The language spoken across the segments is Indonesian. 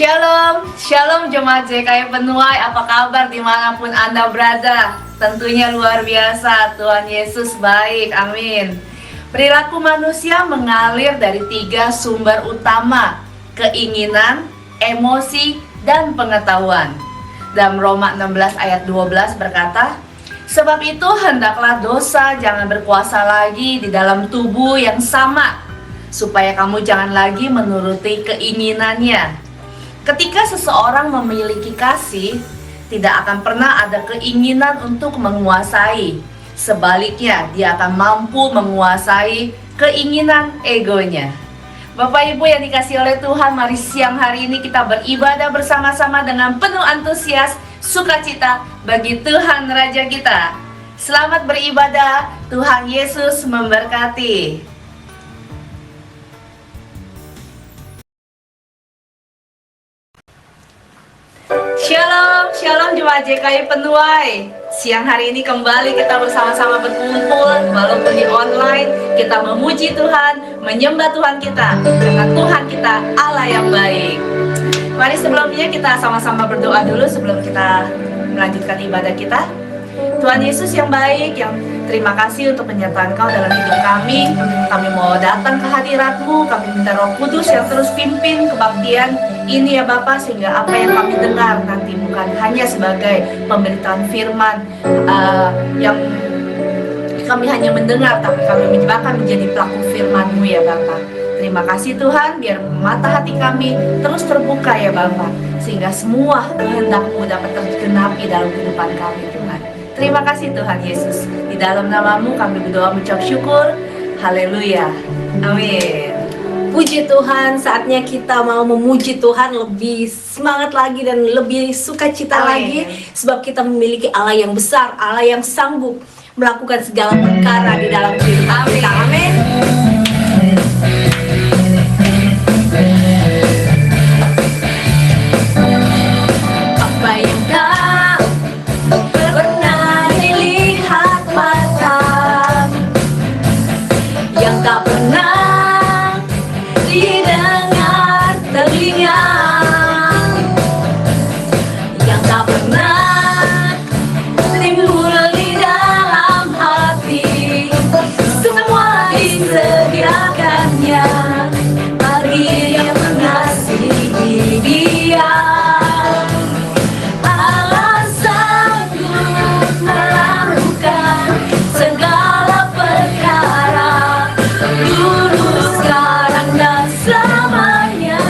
Shalom, shalom jemaat JKI Penuai, apa kabar dimanapun Anda berada? Tentunya luar biasa, Tuhan Yesus baik, amin. Perilaku manusia mengalir dari 3 sumber utama, keinginan, emosi, dan pengetahuan. Dalam Roma 16 ayat 12 berkata, sebab itu hendaklah dosa jangan berkuasa lagi di dalam tubuh yang sama, supaya kamu jangan lagi menuruti keinginannya. Ketika seseorang memiliki kasih, tidak akan pernah ada keinginan untuk menguasai. Sebaliknya, dia akan mampu menguasai keinginan egonya. Bapak Ibu yang dikasihi oleh Tuhan, mari siang hari ini kita beribadah bersama-sama dengan penuh antusias, sukacita bagi Tuhan Raja kita. Selamat beribadah, Tuhan Yesus memberkati. Shalom, shalom jemaat JKI Penuai. Siang hari ini kembali kita bersama-sama berkumpul, walaupun di online, kita memuji Tuhan, menyembah Tuhan kita, karena Tuhan kita Allah yang baik. Mari sebelumnya kita sama-sama berdoa dulu sebelum kita melanjutkan ibadah kita. Tuhan Yesus yang baik, yang terima kasih untuk penyertaan Kau dalam hidup kami. Kami mau datang ke hadirat-Mu, kami minta Roh Kudus yang terus pimpin kebaktian ini ya Bapak, sehingga apa yang kami dengar nanti bukan hanya sebagai pemberitaan firman yang kami hanya mendengar, tapi kami bahkan menjadi pelaku firman-Mu ya Bapak. Terima kasih Tuhan, biar mata hati kami terus terbuka ya Bapak, sehingga semua kehendak-Mu dapat tergenapi dalam kehidupan kami Tuhan. Terima kasih Tuhan Yesus. Di dalam nama-Mu kami berdoa mengucap syukur. Haleluya. Amin. Puji Tuhan, saatnya kita mau memuji Tuhan lebih semangat lagi dan lebih sukacita lagi, sebab kita memiliki Allah yang besar, Allah yang sanggup melakukan segala perkara di dalam kehidupan kita. Amin. Apa yang tak pernah dilihat mata, yang tak pernah didengar telinga, yang tak pernah timbul di dalam hati, semua disediakannya bagi yang mengasihi Dia. Allah sanggup melakukan segala perkara, dulu, sekarang, dan selamanya.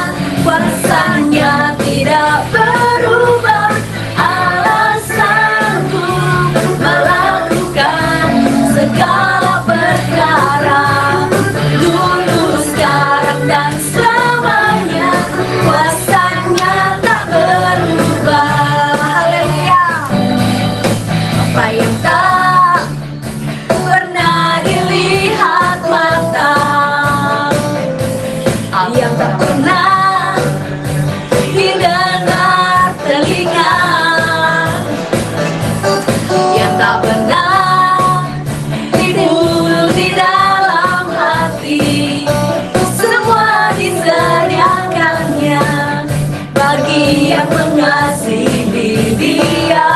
Kuasanya tidak berubah. Allah sanggup melakukan segala perkara, dulu, sekarang, dan selamanya. Kuasanya tak berubah. Haleluya. Apa yang tak pernah dilihat mata, yang tak pernah didengar telinga, yang tak pernah timbul di dalam hati, semua disediakannya bagi yang mengasihi Dia.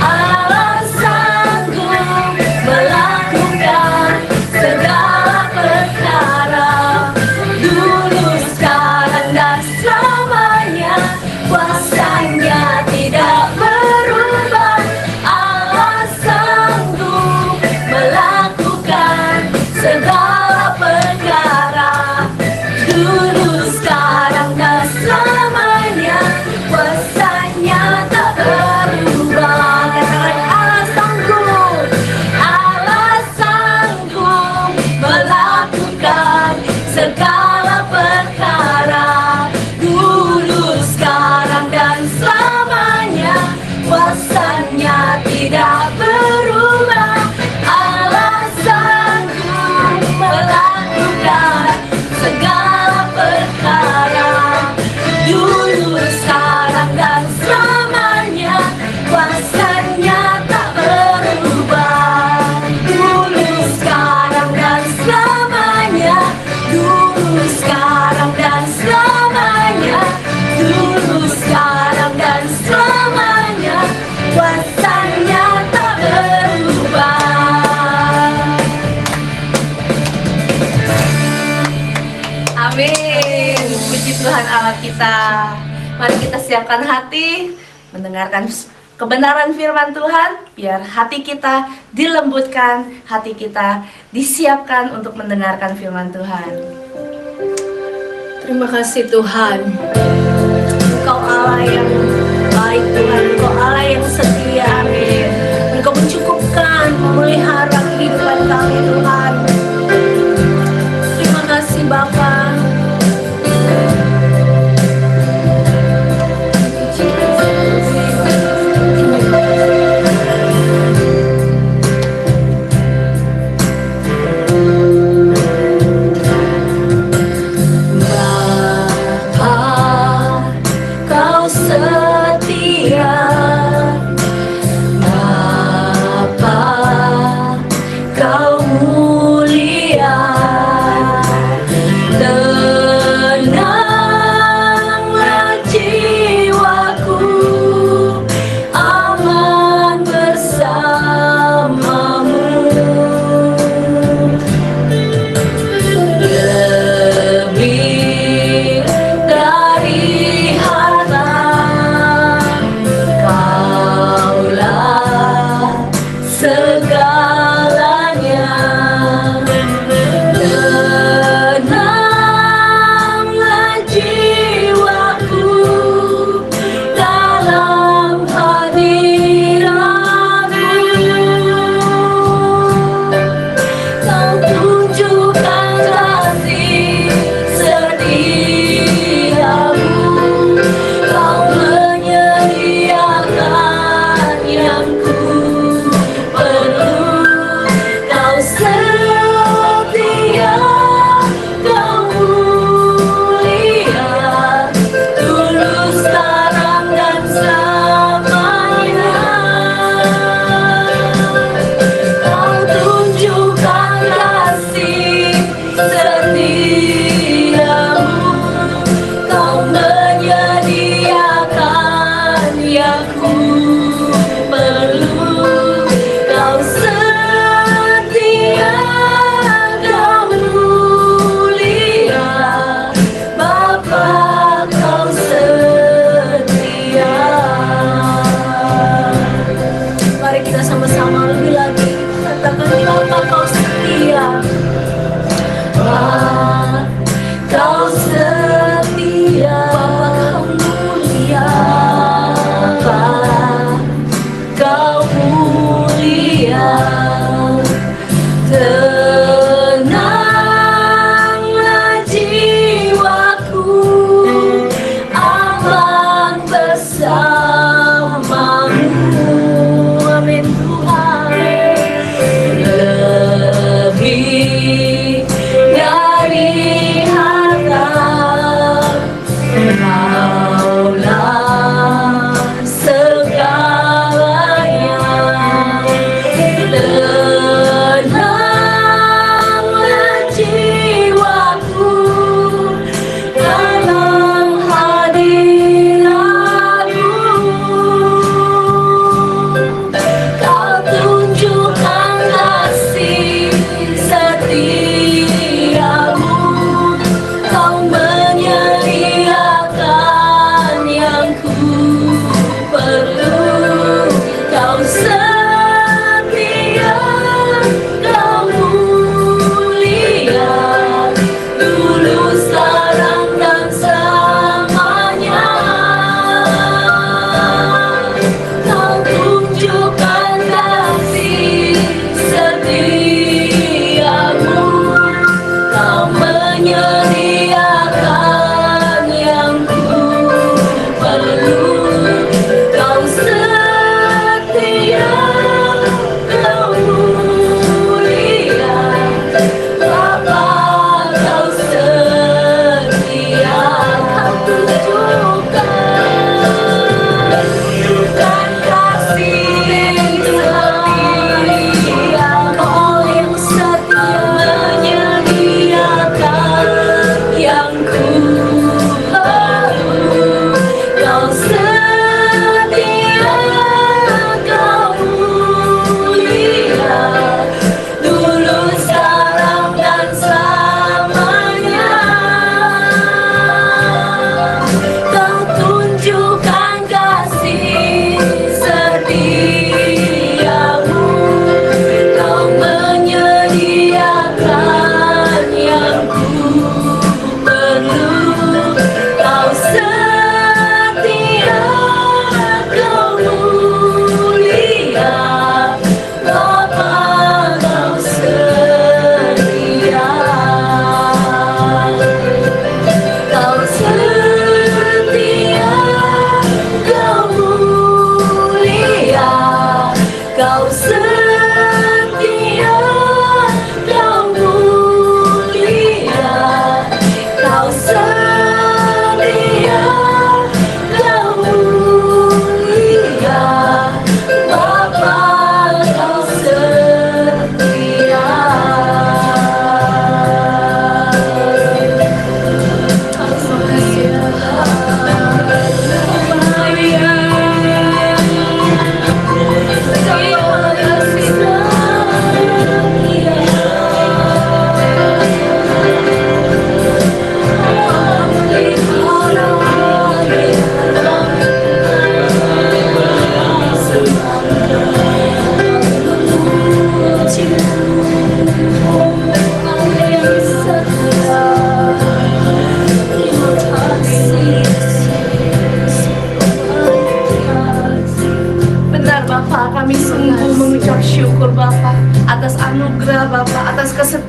Allah sanggup melakukan segala perkara, dulu, Amin. Puji Tuhan Allah kita. Mari kita siapkan hati mendengarkan kebenaran firman Tuhan, biar hati kita dilembutkan, hati kita disiapkan untuk mendengarkan firman Tuhan. Terima kasih Tuhan. Engkau Allah yang baik Tuhan, Engkau Allah yang setia. Amin. Engkau mencukupkan, memelihara kehidupan kami Tuhan. Terima kasih Bapa. Bapa, Kau setia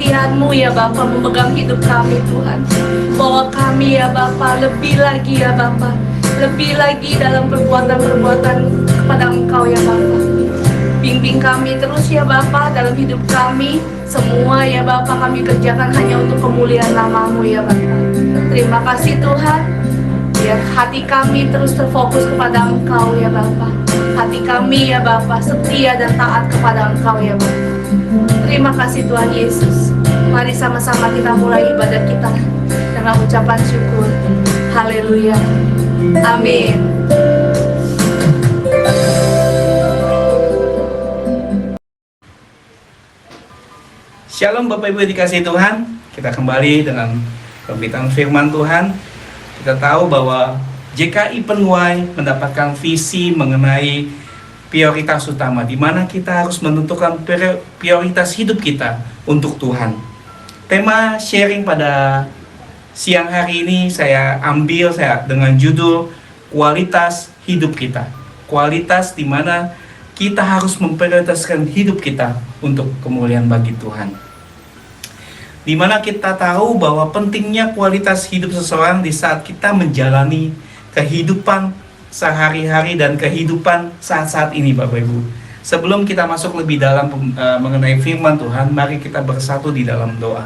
kesetiaan-Mu ya Bapa memegang hidup kami Tuhan. Bawa kami ya Bapa lebih lagi ya Bapa, lebih lagi dalam perbuatan-perbuatan kepada Engkau ya Bapa. Bimbing kami terus ya Bapa dalam hidup kami. Semua ya Bapa kami kerjakan hanya untuk kemuliaan nama-Mu ya Bapa. Terima kasih Tuhan. Biar hati kami terus terfokus kepada Engkau ya Bapa. Hati kami ya Bapa setia dan taat kepada Engkau ya Bapa. Terima kasih Tuhan Yesus. Mari sama-sama kita mulai ibadah kita dengan ucapan syukur. Haleluya. Amin. Shalom Bapak Ibu dikasihi Tuhan. Kita kembali dengan pemberitaan firman Tuhan. Kita tahu bahwa JKI Penuai mendapatkan visi mengenai prioritas utama, di mana kita harus menentukan prioritas hidup kita untuk Tuhan. Tema sharing pada siang hari ini saya ambil dengan judul kualitas hidup kita. Kualitas di mana kita harus memprioritaskan hidup kita untuk kemuliaan bagi Tuhan. Di mana kita tahu bahwa pentingnya kualitas hidup seseorang di saat kita menjalani kehidupan sehari-hari dan kehidupan saat-saat ini Bapak Ibu. Sebelum kita masuk lebih dalam mengenai firman Tuhan, mari kita bersatu di dalam doa.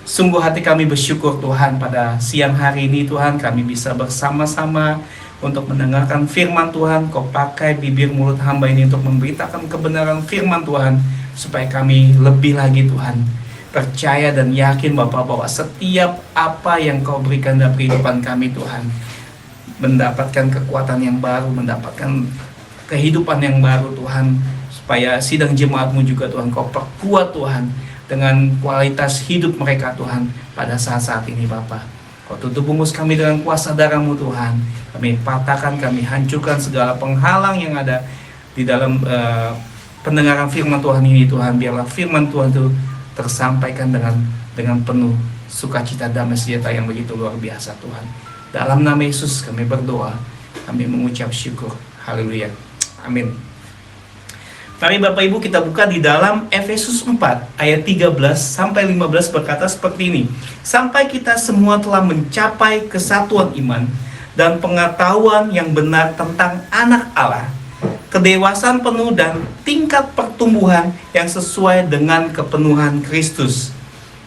Sungguh hati kami bersyukur Tuhan, pada siang hari ini Tuhan kami bisa bersama-sama untuk mendengarkan firman Tuhan. Kau pakai bibir mulut hamba ini untuk memberitakan kebenaran firman Tuhan, supaya kami lebih lagi Tuhan percaya dan yakin Bapak bahwa setiap apa yang Kau berikan dalam kehidupan kami Tuhan, mendapatkan kekuatan yang baru, mendapatkan kehidupan yang baru Tuhan, supaya sidang jemaat-Mu juga Tuhan Kau perkuat Tuhan dengan kualitas hidup mereka Tuhan pada saat-saat ini Bapak. Kau tutup bungkus kami dengan kuasa darah-Mu Tuhan. Kami patahkan, kami hancurkan segala penghalang yang ada di dalam pendengaran firman Tuhan ini Tuhan. Biarlah firman Tuhan itu tersampaikan dengan penuh sukacita damai sejahtera yang begitu luar biasa Tuhan. Dalam nama Yesus kami berdoa, kami mengucap syukur. Haleluya. Amin. Mari Bapak Ibu kita buka di dalam Efesus 4 ayat 13 sampai 15 berkata seperti ini. Sampai kita semua telah mencapai kesatuan iman dan pengetahuan yang benar tentang anak Allah, kedewasaan penuh dan tingkat pertumbuhan yang sesuai dengan kepenuhan Kristus.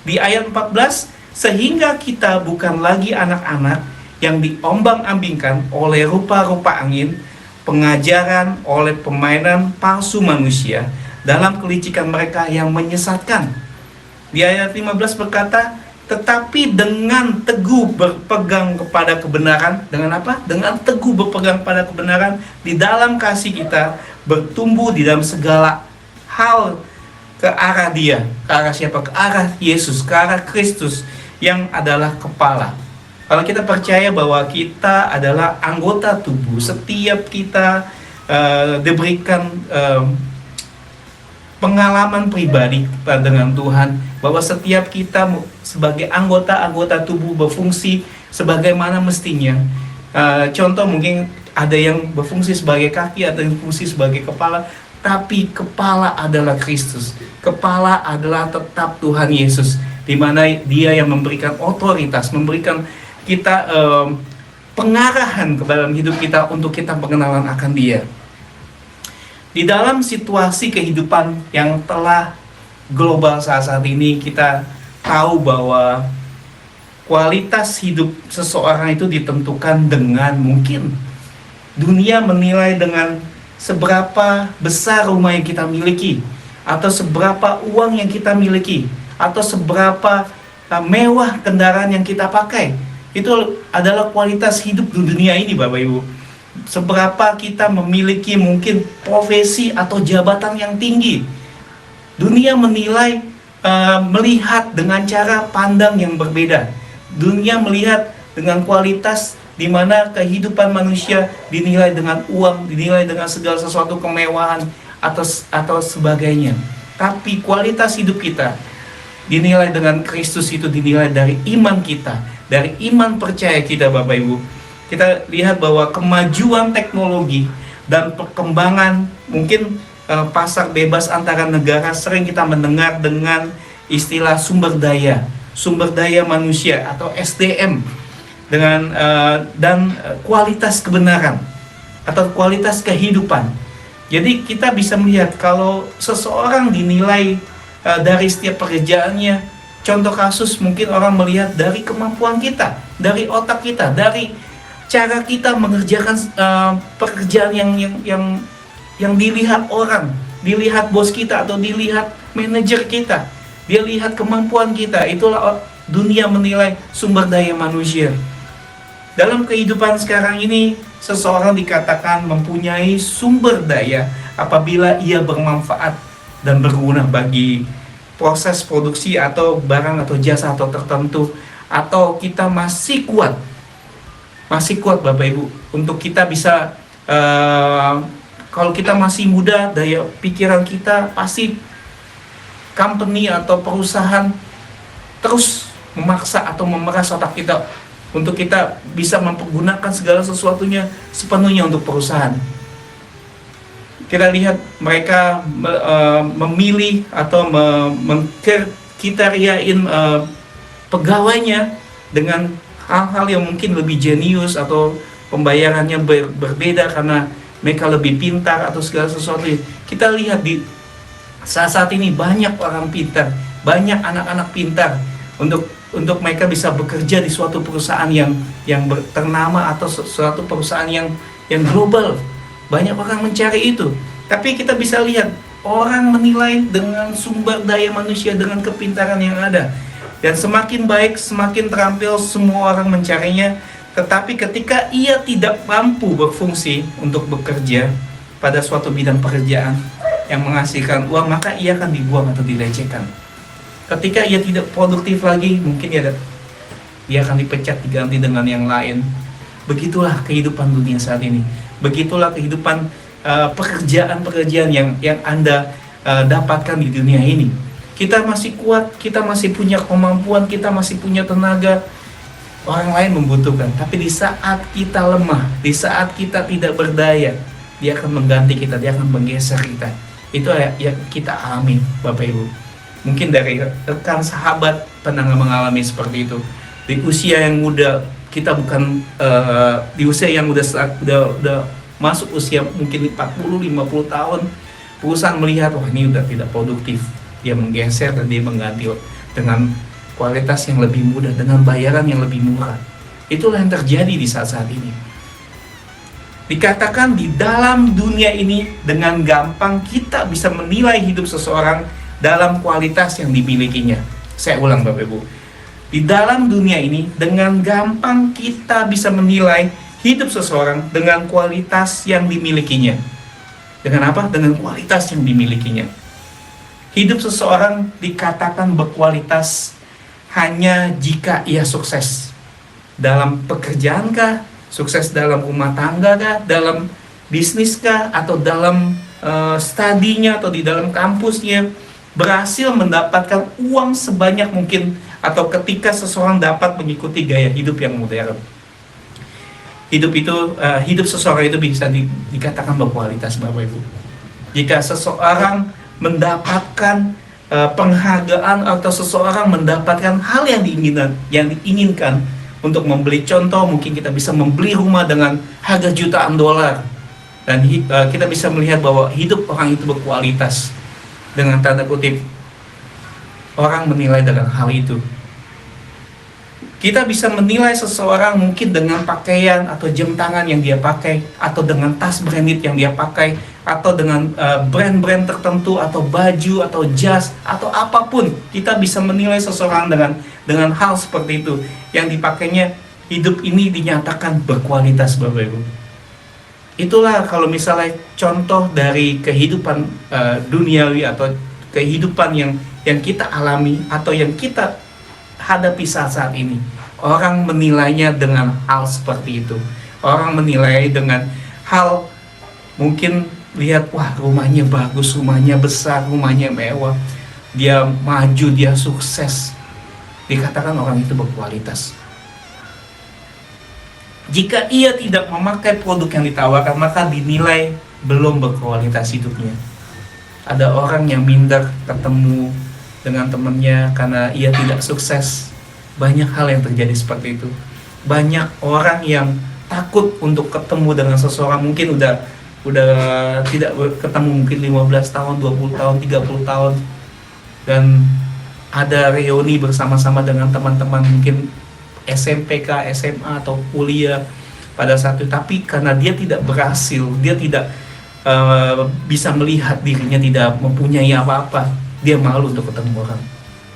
Di ayat 14, sehingga kita bukan lagi anak-anak yang diombang-ambingkan oleh rupa-rupa angin, pengajaran oleh permainan palsu manusia dalam kelicikan mereka yang menyesatkan. Di ayat 15 berkata, tetapi dengan teguh berpegang kepada kebenaran. Dengan apa? Dengan teguh berpegang pada kebenaran, di dalam kasih kita bertumbuh di dalam segala hal ke arah Dia. Ke arah siapa? Ke arah Yesus, ke arah Kristus yang adalah kepala. Kalau kita percaya bahwa kita adalah anggota tubuh, setiap kita diberikan pengalaman pribadi dengan Tuhan, bahwa setiap kita sebagai anggota tubuh berfungsi sebagaimana mestinya. Contoh mungkin ada yang berfungsi sebagai kaki, ada yang berfungsi sebagai kepala, tapi kepala adalah Kristus. Kepala adalah tetap Tuhan Yesus, di mana Dia yang memberikan otoritas, memberikan kita pengarahan ke dalam hidup kita untuk kita pengenalan akan Dia. Di dalam situasi kehidupan yang telah global saat ini, kita tahu bahwa kualitas hidup seseorang itu ditentukan dengan, mungkin dunia menilai dengan seberapa besar rumah yang kita miliki, atau seberapa uang yang kita miliki, atau seberapa mewah kendaraan yang kita pakai. Itu adalah kualitas hidup di dunia ini Bapak Ibu. Seberapa kita memiliki mungkin profesi atau jabatan yang tinggi. Dunia menilai, melihat dengan cara pandang yang berbeda. Dunia melihat dengan kualitas di mana kehidupan manusia dinilai dengan uang, dinilai dengan segala sesuatu kemewahan atau sebagainya. Tapi kualitas hidup kita dinilai dengan Kristus, itu dinilai dari iman kita, dari iman percaya kita Bapak Ibu. Kita lihat bahwa kemajuan teknologi dan perkembangan mungkin pasar bebas antara negara, sering kita mendengar dengan istilah sumber daya manusia atau SDM dengan kualitas kebenaran atau kualitas kehidupan. Jadi kita bisa melihat kalau seseorang dinilai dari setiap pekerjaannya. Contoh kasus mungkin orang melihat dari kemampuan kita, dari otak kita, dari cara kita mengerjakan pekerjaan yang dilihat orang, dilihat bos kita atau dilihat manajer kita, dia lihat kemampuan kita. Itulah dunia menilai sumber daya manusia. Dalam kehidupan sekarang ini, seseorang dikatakan mempunyai sumber daya apabila ia bermanfaat dan berguna bagi proses produksi atau barang atau jasa atau tertentu, atau kita masih kuat Bapak Ibu untuk kita bisa kalau kita masih muda, daya pikiran kita pasti company atau perusahaan terus memaksa atau memeras otak kita untuk kita bisa mempergunakan segala sesuatunya sepenuhnya untuk perusahaan. Kita lihat mereka memilih atau mengkriteriain pegawainya dengan hal-hal yang mungkin lebih jenius atau pembayarannya berbeda karena mereka lebih pintar atau segala sesuatu. Kita lihat di saat ini banyak orang pintar, banyak anak-anak pintar untuk mereka bisa bekerja di suatu perusahaan yang ternama atau suatu perusahaan yang global. Banyak orang mencari itu. Tapi kita bisa lihat orang menilai dengan sumber daya manusia, dengan kepintaran yang ada. Dan semakin baik, semakin terampil, semua orang mencarinya. Tetapi ketika ia tidak mampu berfungsi untuk bekerja pada suatu bidang pekerjaan yang menghasilkan uang, maka ia akan dibuang atau dilecehkan. Ketika ia tidak produktif lagi, mungkin dia akan dipecat, diganti dengan yang lain. Begitulah kehidupan dunia saat ini. Begitulah kehidupan pekerjaan-pekerjaan yang Anda dapatkan di dunia ini. Kita masih kuat, kita masih punya kemampuan, kita masih punya tenaga. Orang lain membutuhkan, tapi di saat kita lemah, di saat kita tidak berdaya, dia akan mengganti kita, dia akan menggeser kita. Itu yang kita alami, Bapak Ibu. Mungkin dari rekan sahabat pernah mengalami seperti itu. Di usia yang muda, kita bukan di usia yang udah masuk usia mungkin 40-50 tahun, perusahaan melihat, wah ini udah tidak produktif. Dia menggeser dan dia mengganti dengan kualitas yang lebih mudah, dengan bayaran yang lebih murah. Itulah yang terjadi di saat-saat ini. Dikatakan di dalam dunia ini dengan gampang kita bisa menilai hidup seseorang dalam kualitas yang dimilikinya. Saya ulang Bapak Ibu. Di dalam dunia ini dengan gampang kita bisa menilai hidup seseorang dengan kualitas yang dimilikinya. Dengan apa? Dengan kualitas yang dimilikinya. Hidup seseorang dikatakan berkualitas hanya jika ia sukses dalam pekerjaan kah, sukses dalam rumah tangga kah, dalam bisnis kah, atau dalam studinya atau di dalam kampusnya, berhasil mendapatkan uang sebanyak mungkin, atau ketika seseorang dapat mengikuti gaya hidup yang modern. Hidup seseorang itu bisa dikatakan berkualitas, Bapak Ibu. Jika seseorang mendapatkan penghargaan atau seseorang mendapatkan hal yang diinginkan untuk membeli, contoh mungkin kita bisa membeli rumah dengan harga jutaan dolar, dan kita bisa melihat bahwa hidup orang itu berkualitas. Dengan tanda kutip, orang menilai dengan hal itu. Kita bisa menilai seseorang mungkin dengan pakaian atau jam tangan yang dia pakai, atau dengan tas branded yang dia pakai, atau dengan brand-brand tertentu, atau baju, atau jas, atau apapun. Kita bisa menilai seseorang dengan hal seperti itu. Yang dipakainya, hidup ini dinyatakan berkualitas, Bapak Ibu. Itulah kalau misalnya contoh dari kehidupan duniawi atau kehidupan yang kita alami atau yang kita hadapi saat ini. Orang menilainya dengan hal seperti itu. Orang menilai dengan hal mungkin lihat, wah rumahnya bagus, rumahnya besar, rumahnya mewah, dia maju, dia sukses. Dikatakan orang itu berkualitas. Jika ia tidak memakai produk yang ditawarkan, maka dinilai belum berkualitas hidupnya. Ada orang yang minder ketemu dengan temannya karena ia tidak sukses. Banyak hal yang terjadi seperti itu. Banyak orang yang takut untuk ketemu dengan seseorang, mungkin udah tidak ketemu mungkin 15 tahun, 20 tahun, 30 tahun, dan ada reuni bersama-sama dengan teman-teman mungkin SMPK, SMA atau kuliah pada saat itu, tapi karena dia tidak berhasil, dia tidak bisa melihat dirinya tidak mempunyai apa-apa, dia malu untuk ketemu orang,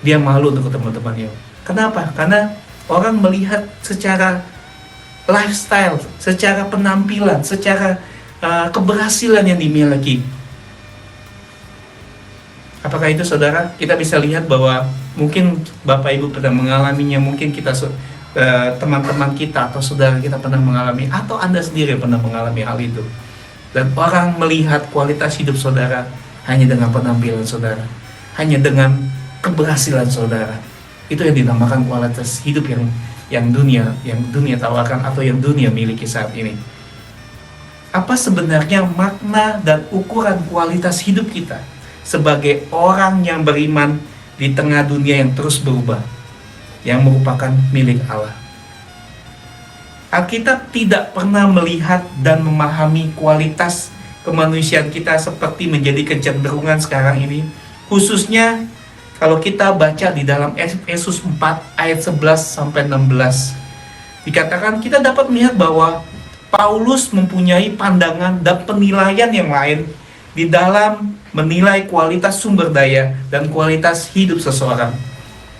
dia malu untuk ketemu temannya. Kenapa? Karena orang melihat secara lifestyle, secara penampilan, secara keberhasilan yang dimiliki. Apakah itu saudara? Kita bisa lihat bahwa mungkin Bapak Ibu pernah mengalaminya, mungkin kita teman-teman kita atau saudara kita pernah mengalami, atau Anda sendiri pernah mengalami hal itu. Dan orang melihat kualitas hidup saudara hanya dengan penampilan saudara, hanya dengan keberhasilan saudara. Itu yang dinamakan kualitas hidup yang dunia tawarkan atau yang dunia miliki saat ini. Apa sebenarnya makna dan ukuran kualitas hidup kita sebagai orang yang beriman di tengah dunia yang terus berubah, yang merupakan milik Allah? Alkitab tidak pernah melihat dan memahami kualitas kemanusiaan kita seperti menjadi kecenderungan sekarang ini. Khususnya kalau kita baca di dalam Efesus 4 ayat 11 sampai 16. Dikatakan kita dapat melihat bahwa Paulus mempunyai pandangan dan penilaian yang lain di dalam menilai kualitas sumber daya dan kualitas hidup seseorang.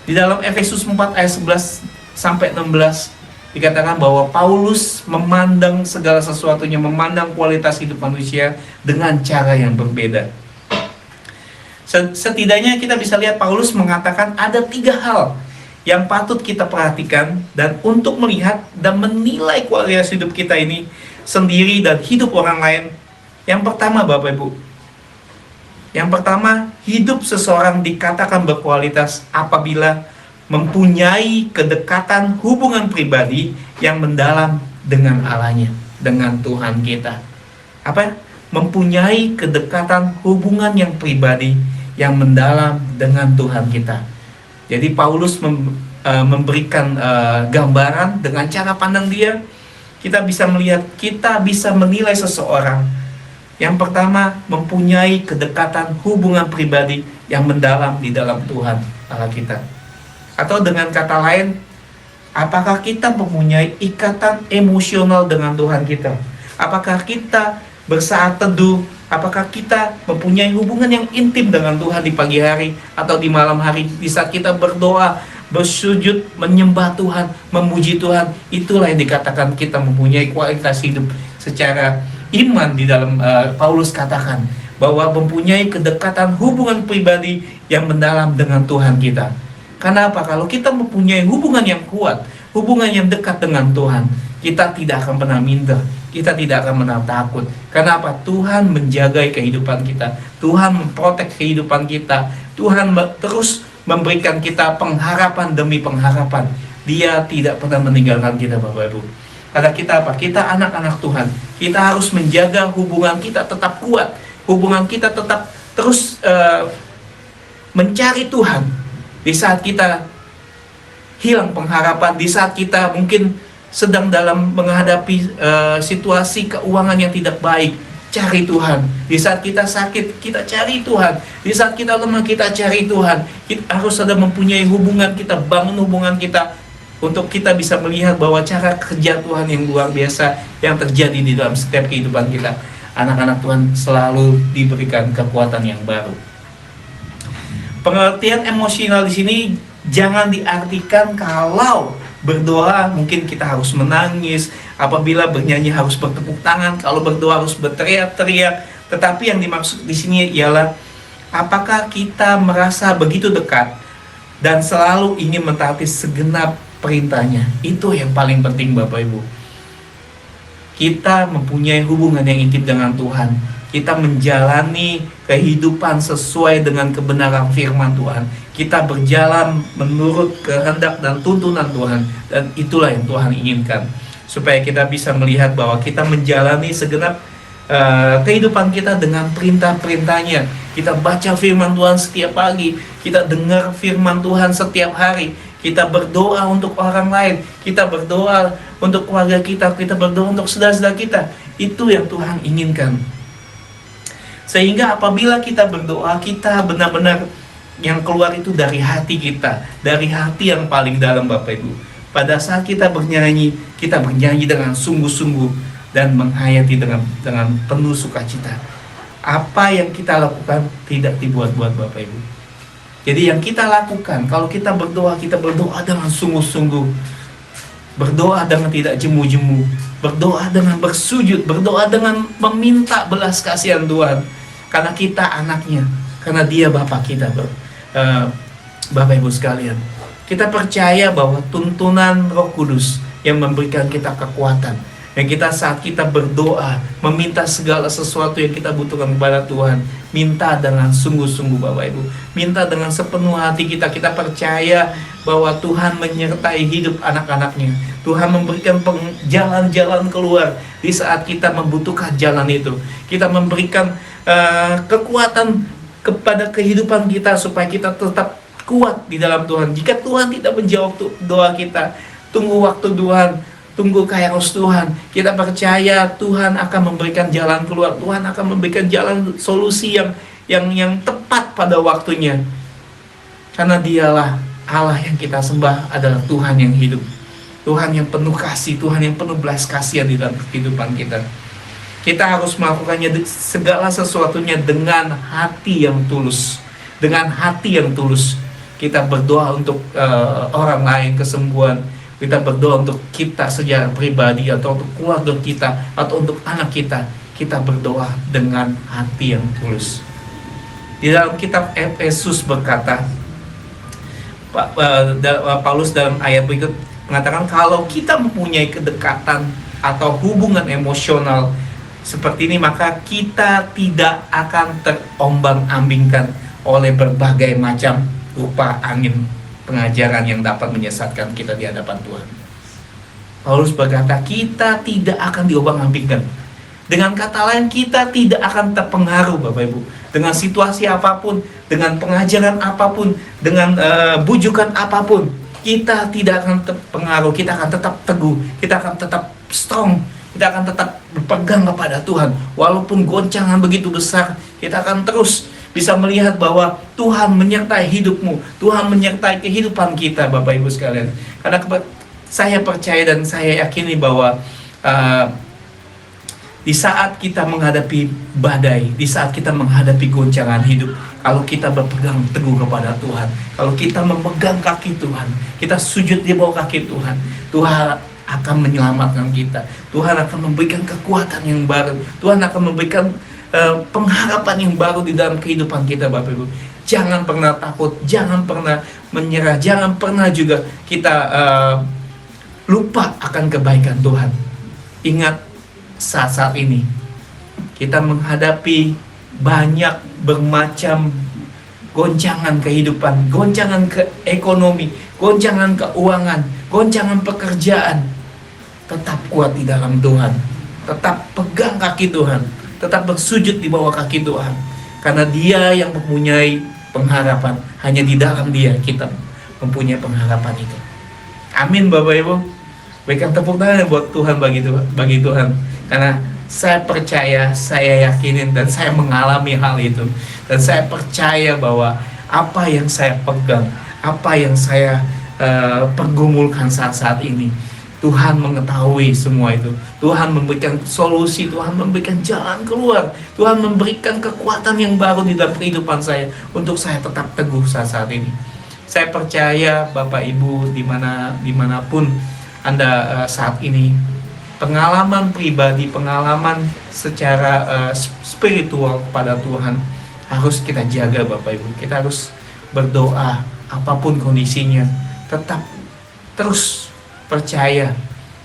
Di dalam Efesus 4 ayat 11 sampai 16 dikatakan bahwa Paulus memandang segala sesuatunya, memandang kualitas hidup manusia dengan cara yang berbeda. Setidaknya kita bisa lihat Paulus mengatakan ada 3 hal yang patut kita perhatikan dan untuk melihat dan menilai kualitas hidup kita ini sendiri dan hidup orang lain. Yang pertama Bapak Ibu, yang pertama, hidup seseorang dikatakan berkualitas apabila mempunyai kedekatan hubungan pribadi yang mendalam dengan Allahnya, dengan Tuhan kita. Apa? Mempunyai kedekatan hubungan yang pribadi yang mendalam dengan Tuhan kita. Jadi Paulus memberikan gambaran dengan cara pandang dia. Kita bisa melihat, kita bisa menilai seseorang. Yang pertama, mempunyai kedekatan hubungan pribadi yang mendalam di dalam Tuhan Allah kita. Atau dengan kata lain, apakah kita mempunyai ikatan emosional dengan Tuhan kita? Apakah kita bersaat teduh? Apakah kita mempunyai hubungan yang intim dengan Tuhan di pagi hari atau di malam hari, di saat kita berdoa, bersujud, menyembah Tuhan, memuji Tuhan? Itulah yang dikatakan kita mempunyai kualitas hidup secara iman. Di dalam Paulus katakan bahwa mempunyai kedekatan hubungan pribadi yang mendalam dengan Tuhan kita. Kenapa? Kalau kita mempunyai hubungan yang kuat, hubungan yang dekat dengan Tuhan, kita tidak akan pernah minder, kita tidak akan pernah takut. Kenapa? Tuhan menjaga kehidupan kita, Tuhan memprotek kehidupan kita, Tuhan terus memberikan kita pengharapan demi pengharapan. Dia tidak pernah meninggalkan kita Bapak Ibu. Karena kita apa? Kita anak-anak Tuhan. Kita harus menjaga hubungan kita tetap kuat, hubungan kita tetap terus mencari Tuhan. Di saat kita hilang pengharapan, di saat kita mungkin sedang dalam menghadapi situasi keuangan yang tidak baik, cari Tuhan. Di saat kita sakit, kita cari Tuhan. Di saat kita lemah, kita cari Tuhan. Kita harus ada mempunyai hubungan, kita bangun hubungan kita untuk kita bisa melihat bahwa cara kerja Tuhan yang luar biasa yang terjadi di dalam setiap kehidupan kita. Anak-anak Tuhan selalu diberikan kekuatan yang baru. Pengertian emosional di sini jangan diartikan kalau berdoa mungkin kita harus menangis, apabila bernyanyi harus bertepuk tangan, kalau berdoa harus berteriak-teriak. Tetapi yang dimaksud di sini ialah apakah kita merasa begitu dekat dan selalu ingin mentaati segenap perintahnya. Itu yang paling penting Bapak Ibu. Kita mempunyai hubungan yang intim dengan Tuhan. Kita menjalani kehidupan sesuai dengan kebenaran firman Tuhan. Kita berjalan menurut kehendak dan tuntunan Tuhan. Dan itulah yang Tuhan inginkan. Supaya kita bisa melihat bahwa kita menjalani segenap kehidupan kita dengan perintah-perintahnya. Kita baca firman Tuhan setiap pagi, kita dengar firman Tuhan setiap hari, kita berdoa untuk orang lain, kita berdoa untuk keluarga kita, kita berdoa untuk saudara-saudara kita. Itu yang Tuhan inginkan. Sehingga apabila kita berdoa, kita benar-benar yang keluar itu dari hati kita, dari hati yang paling dalam, Bapak Ibu. Pada saat kita bernyanyi dengan sungguh-sungguh dan menghayati dengan penuh sukacita. Apa yang kita lakukan tidak dibuat-buat, Bapak Ibu. Jadi yang kita lakukan, kalau kita berdoa dengan sungguh-sungguh, berdoa dengan tidak jemu-jemu, berdoa dengan bersujud, berdoa dengan meminta belas kasihan Tuhan, karena kita anaknya, karena Dia Bapa kita, Bapak Ibu sekalian. Kita percaya bahwa tuntunan Roh Kudus yang memberikan kita kekuatan, yang kita saat kita berdoa, meminta segala sesuatu yang kita butuhkan kepada Tuhan, minta dengan sungguh-sungguh, Bapak Ibu, minta dengan sepenuh hati kita. Kita percaya bahwa Tuhan menyertai hidup anak-anaknya. Tuhan memberikan jalan-jalan keluar di saat kita membutuhkan jalan itu. Kita memberikan kekuatan kepada kehidupan kita supaya kita tetap kuat di dalam Tuhan. Jika Tuhan tidak menjawab doa kita, tunggu waktu Tuhan, tunggu kairos Tuhan. Kita percaya Tuhan akan memberikan jalan keluar. Tuhan akan memberikan jalan solusi yang tepat pada waktunya. Karena Dialah Allah yang kita sembah, adalah Tuhan yang hidup, Tuhan yang penuh kasih, Tuhan yang penuh belas kasihan di dalam kehidupan kita. Kita harus melakukannya segala sesuatunya dengan hati yang tulus. Dengan hati yang tulus. Kita berdoa untuk orang lain kesembuhan. Kita berdoa untuk kita secara pribadi, atau untuk keluarga kita, atau untuk anak kita. Kita berdoa dengan hati yang tulus. Di dalam kitab Efesus berkata, Paulus dalam ayat berikut mengatakan, kalau kita mempunyai kedekatan atau hubungan emosional seperti ini, maka kita tidak akan terombang-ambingkan oleh berbagai macam rupa angin pengajaran yang dapat menyesatkan kita di hadapan Tuhan. Paulus berkata, kita tidak akan diombang-ambingkan. Dengan kata lain, kita tidak akan terpengaruh, Bapak Ibu, dengan situasi apapun, dengan pengajaran apapun, dengan bujukan apapun. Kita tidak akan terpengaruh, kita akan tetap teguh, kita akan tetap strong, kita akan tetap berpegang kepada Tuhan. Walaupun goncangan begitu besar, kita akan terus bisa melihat bahwa Tuhan menyertai hidupmu, Tuhan menyertai kehidupan kita, Bapak Ibu sekalian. Karena saya percaya dan saya yakini bahwa di saat kita menghadapi badai, di saat kita menghadapi goncangan hidup, kalau kita berpegang teguh kepada Tuhan, kalau kita memegang kaki Tuhan, kita sujud di bawah kaki Tuhan, Tuhan akan menyelamatkan kita. Tuhan akan memberikan kekuatan yang baru. Tuhan akan memberikan pengharapan yang baru di dalam kehidupan kita, Bapak Ibu. Jangan pernah takut, jangan pernah menyerah, jangan pernah juga kita lupa akan kebaikan Tuhan. Ingat, saat-saat ini kita menghadapi banyak bermacam goncangan kehidupan, goncangan ekonomi, goncangan keuangan, goncangan pekerjaan. Tetap kuat di dalam Tuhan, tetap pegang kaki Tuhan, tetap bersujud di bawah kaki Tuhan, karena Dia yang mempunyai pengharapan. Hanya di dalam Dia kita mempunyai pengharapan itu. Amin, Bapak Ibu. Berikan tepuk tangan buat Tuhan, bagi Tuhan. Karena saya percaya, saya yakinin, dan saya mengalami hal itu. Dan saya percaya bahwa apa yang saya pegang, apa yang saya pergumulkan saat-saat ini, Tuhan mengetahui semua itu. Tuhan memberikan solusi, Tuhan memberikan jalan keluar, Tuhan memberikan kekuatan yang baru di dalam kehidupan saya, untuk saya tetap teguh saat-saat ini. Saya percaya Bapak Ibu dimanapun Anda saat ini, pengalaman pribadi, pengalaman secara spiritual kepada Tuhan harus kita jaga, Bapak Ibu. Kita harus berdoa apapun kondisinya, tetap terus percaya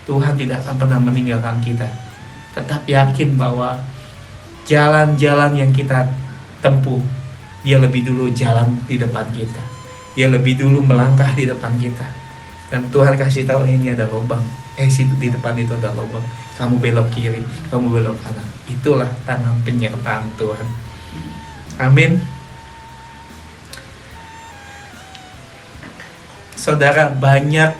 Tuhan tidak akan pernah meninggalkan kita. Tetap yakin bahwa jalan-jalan yang kita tempuh, Dia lebih dulu jalan di depan kita, Dia lebih dulu melangkah di depan kita. Dan Tuhan kasih tahu ini ada lubang. Situ di depan itu ada lubang. Kamu belok kiri, kamu belok kanan. Itulah tangan penyertaan Tuhan. Amin. Saudara, banyak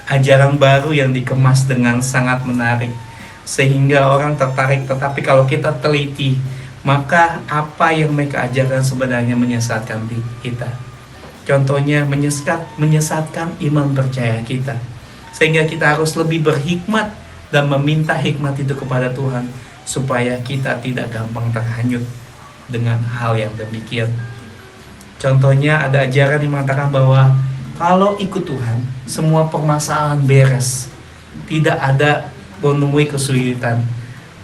ajaran baru yang dikemas dengan sangat menarik sehingga orang tertarik, tetapi kalau kita teliti, maka apa yang mereka ajarkan sebenarnya menyesatkan kita. Contohnya menyesatkan iman percaya kita, sehingga kita harus lebih berhikmat dan meminta hikmat itu kepada Tuhan supaya kita tidak gampang terhanyut dengan hal yang demikian. Contohnya ada ajaran yang mengatakan bahwa kalau ikut Tuhan, semua permasalahan beres. Tidak ada menemui kesulitan.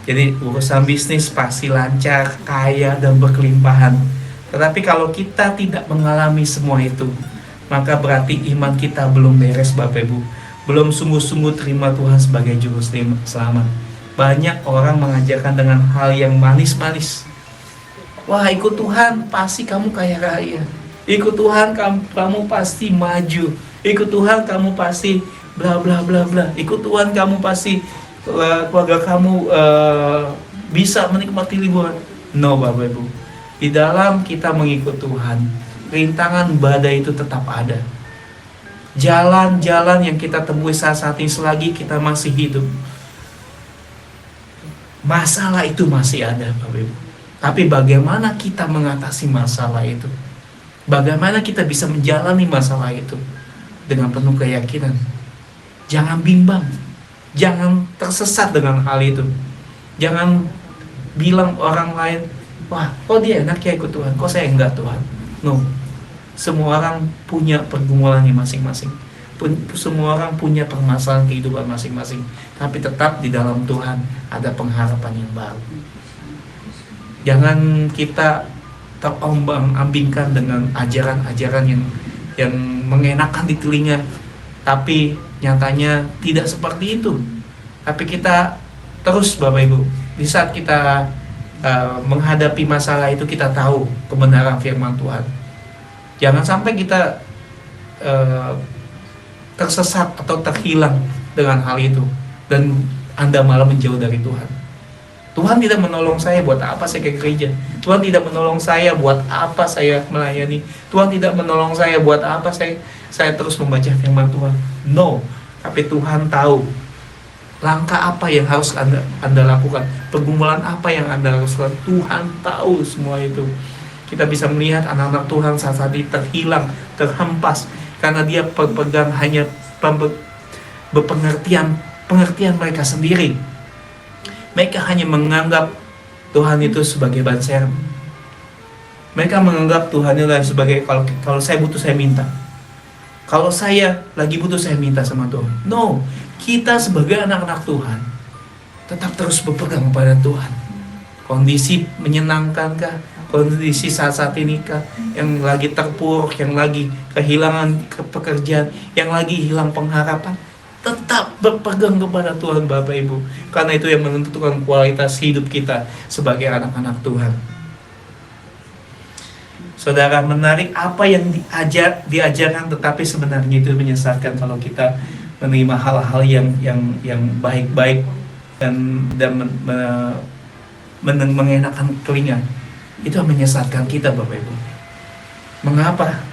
Jadi urusan bisnis pasti lancar, kaya, dan berkelimpahan. Tetapi kalau kita tidak mengalami semua itu, maka berarti iman kita belum beres, Bapak Ibu. Belum sungguh-sungguh terima Tuhan sebagai juru selamat. Banyak orang mengajarkan dengan hal yang manis-manis. Wah, ikut Tuhan pasti kamu kaya raya. Ikut Tuhan kamu pasti maju. Ikut Tuhan kamu pasti bla bla bla bla. Ikut Tuhan kamu pasti keluarga kamu bisa menikmati liburan. No, Bapak Ibu. Di dalam kita mengikut Tuhan, rintangan badai itu tetap ada. Jalan-jalan yang kita temui saat ini selagi kita masih hidup, masalah itu masih ada, Bapak Ibu. Tapi bagaimana kita mengatasi masalah itu? Bagaimana kita bisa menjalani masalah itu dengan penuh keyakinan? Jangan bimbang, jangan tersesat dengan hal itu. Jangan bilang orang lain, wah, kok dia enak ya ikut Tuhan, kok saya enggak Tuhan. No, semua orang punya pergumulannya masing-masing. Semua orang punya permasalahan kehidupan masing-masing. Tapi tetap di dalam Tuhan ada pengharapan yang baru. Jangan kita terombang-ambingkan dengan ajaran-ajaran yang mengenakan di telinga, tapi nyatanya tidak seperti itu. Tapi kita terus, Bapak Ibu, di saat kita menghadapi masalah itu, kita tahu kebenaran firman Tuhan. Jangan sampai kita tersesat atau terhilang dengan hal itu dan Anda malah menjauh dari Tuhan. Tuhan tidak menolong saya, buat apa saya ke gereja? Tuhan tidak menolong saya, buat apa saya melayani? Tuhan tidak menolong saya, buat apa saya terus membaca firman Tuhan? No, tapi Tuhan tahu langkah apa yang harus Anda lakukan, pergumulan apa yang Anda lakukan. Tuhan tahu semua itu. Kita bisa melihat anak-anak Tuhan saat ini terhilang, terhempas karena dia berpegang hanya pengertian mereka sendiri. Mereka hanya menganggap Tuhan itu sebagai ban serep. Mereka menganggap Tuhan itu sebagai kalau saya butuh saya minta. Kalau saya lagi butuh saya minta sama Tuhan. No, kita sebagai anak-anak Tuhan tetap terus berpegang kepada Tuhan. Kondisi menyenangkankah? Kondisi saat ini kah? Yang lagi terpuruk, yang lagi kehilangan pekerjaan, yang lagi hilang pengharapan, tetap berpegang kepada Tuhan, Bapak Ibu. Karena itu yang menentukan kualitas hidup kita sebagai anak-anak Tuhan. Saudara, menarik apa yang diajarkan, tetapi sebenarnya itu menyesatkan kalau kita menerima hal-hal yang baik-baik dan mengenakan telinga. Itu menyesatkan kita, Bapak Ibu. Mengapa?